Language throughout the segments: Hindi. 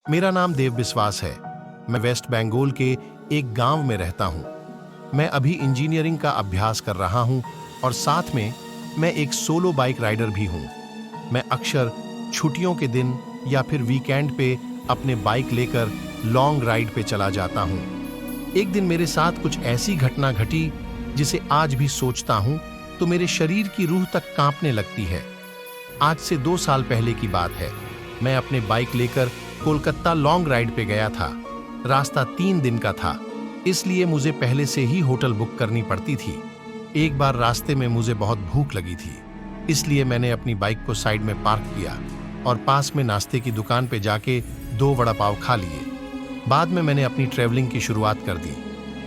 मेरा नाम देव बिस्वास है। मैं वेस्ट बंगाल के एक गांव में रहता हूं। मैं अभी इंजीनियरिंग का अभ्यास कर रहा हूं और साथ में मैं एक सोलो बाइक राइडर भी हूं। मैं अक्सर छुट्टियों के दिन या फिर वीकेंड पे अपने बाइक लेकर लॉन्ग राइड पे चला जाता हूं। एक दिन मेरे साथ कुछ ऐसी घटना घटी जिसे आज भी सोचता हूं तो मेरे शरीर की रूह तक कांपने लगती है। आज से 2 साल पहले की बात है। मैं अपने बाइक लेकर कोलकाता लॉन्ग राइड पे गया था। रास्ता 3 दिन का था, इसलिए मुझे पहले से ही होटल बुक करनी पड़ती थी। एक बार रास्ते में मुझे बहुत भूख लगी थी, इसलिए मैंने अपनी बाइक को साइड में पार्क किया और पास में नाश्ते की दुकान पे जाके 2 वड़ा पाव खा लिए। बाद में मैंने अपनी ट्रैवलिंग की शुरुआत कर दी।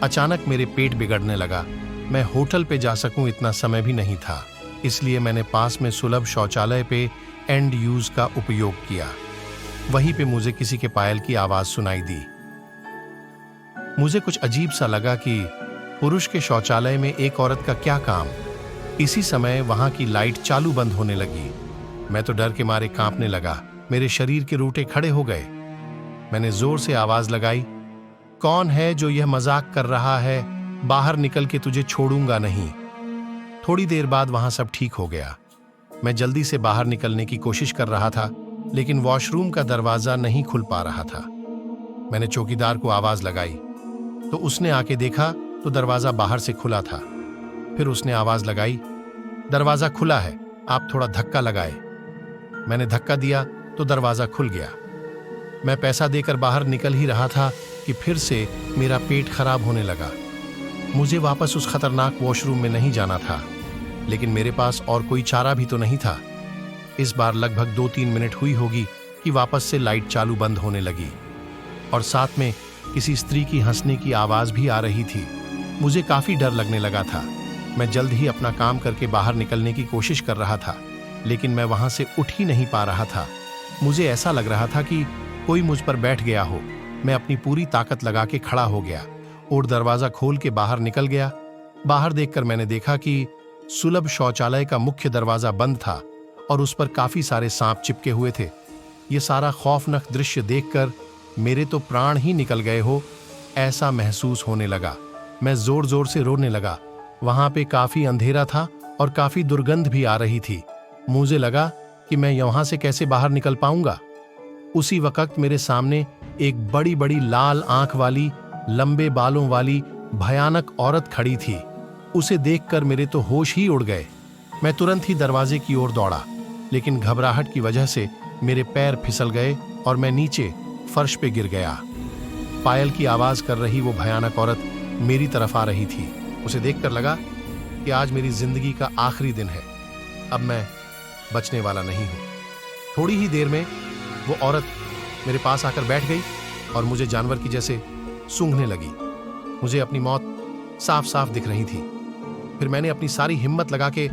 अचानक मेरे पेट बिगड़ने लगा। मैं होटल पे जा सकूं इतना समय भी नहीं था, इसलिए मैंने पास में सुलभ शौचालय पे एंड यूज का उपयोग किया। वहीं पे मुझे किसी के पायल की आवाज सुनाई दी। मुझे कुछ अजीब सा लगा कि पुरुष के शौचालय में एक औरत का क्या काम। इसी समय वहां की लाइट चालू बंद होने लगी। मैं तो डर के मारे कांपने लगा। मेरे शरीर के रोंगटे खड़े हो गए। मैंने जोर से आवाज लगाई, कौन है जो यह मजाक कर रहा है? बाहर निकल के तुझे छोड़ूंगा नहीं। थोड़ी देर बाद वहां सब ठीक हो गया। मैं जल्दी से बाहर निकलने की कोशिश कर रहा था, लेकिन वॉशरूम का दरवाजा नहीं खुल पा रहा था। मैंने चौकीदार को आवाज लगाई तो उसने आके देखा तो दरवाजा बाहर से खुला था। फिर उसने आवाज लगाई, दरवाजा खुला है, आप थोड़ा धक्का लगाए। मैंने धक्का दिया तो दरवाजा खुल गया। मैं पैसा देकर बाहर निकल ही रहा था कि फिर से मेरा पेट खराब होने लगा। मुझे वापस उस खतरनाक वॉशरूम में नहीं जाना था, लेकिन मेरे पास और कोई चारा भी तो नहीं था। इस बार लगभग 2-3 मिनट हुई होगी कि वापस से लाइट चालू बंद होने लगी और साथ में किसी स्त्री की हंसने की आवाज भी आ रही थी। मुझे काफी डर लगने लगा था। मैं जल्द ही अपना काम करके बाहर निकलने की कोशिश कर रहा था, लेकिन मैं वहां से उठ ही नहीं पा रहा था। मुझे ऐसा लग रहा था कि कोई मुझ पर बैठ गया हो। मैं अपनी पूरी ताकत लगा के खड़ा हो गया और दरवाजा खोल के बाहर निकल गया। बाहर देखकर मैंने देखा कि सुलभ शौचालय का मुख्य दरवाजा बंद था और उस पर काफी सारे सांप चिपके हुए थे। ये सारा खौफनाक दृश्य देखकर मेरे तो प्राण ही निकल गए हो ऐसा महसूस होने लगा। मैं जोर जोर से रोने लगा। वहां पे काफी अंधेरा था और काफी दुर्गंध भी आ रही थी। मुझे लगा कि मैं यहां से कैसे बाहर निकल पाऊंगा। उसी वक्त मेरे सामने एक बड़ी बड़ी लाल आंख वाली, लंबे बालों वाली भयानक औरत खड़ी थी। उसे देखकर मेरे तो होश ही उड़ गए। मैं तुरंत ही दरवाजे की ओर दौड़ा, लेकिन घबराहट की वजह से मेरे पैर फिसल गए और मैं नीचे फर्श पे गिर गया। पायल की आवाज कर रही वो भयानक औरत मेरी तरफ आ रही थी। उसे देखकर लगा कि आज मेरी जिंदगी का आखिरी दिन है। अब मैं बचने वाला नहीं हूं। थोड़ी ही देर में वो औरत मेरे पास आकर बैठ गई और मुझे जानवर की जैसे सूंघने लगी। मुझे अपनी मौत साफ साफ दिख रही थी। फिर मैंने अपनी सारी हिम्मत लगा के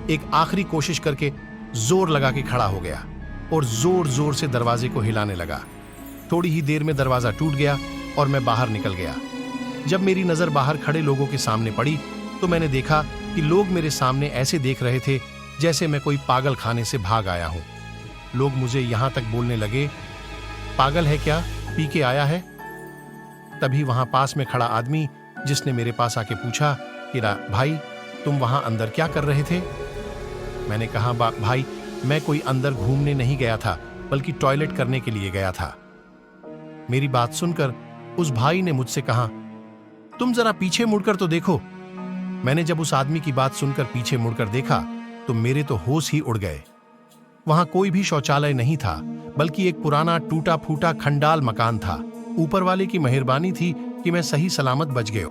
एक आखिरी कोशिश करके जोर लगा के खड़ा हो गया और जोर जोर से दरवाजे को हिलाने लगा। थोड़ी ही देर में दरवाजा टूट गया और मैं बाहर निकल गया। जब मेरी नजर बाहर खड़े लोगों के सामने पड़ी तो मैंने देखा कि लोग मेरे सामने ऐसे देख रहे थे जैसे मैं कोई पागल खाने से भाग आया हूं। लोग मुझे यहां तक बोलने लगे, पागल है क्या, पी के आया है? तभी वहां पास में खड़ा आदमी जिसने मेरे पास आके पूछा कि भाई तुम वहां अंदर क्या कर रहे थे? मैंने कहा, भाई मैं कोई अंदर घूमने नहीं गया था, बल्कि टॉयलेट करने के लिए गया था। मेरी बात सुनकर उस भाई ने मुझसे कहा, तुम जरा पीछे मुड़कर तो देखो। मैंने जब उस आदमी की बात सुनकर पीछे मुड़कर देखा तो मेरे तो होश ही उड़ गए। वहां कोई भी शौचालय नहीं था, बल्कि एक पुराना टूटा फूटा खंडाल मकान था। ऊपर वाले की मेहरबानी थी कि मैं सही सलामत बच गया।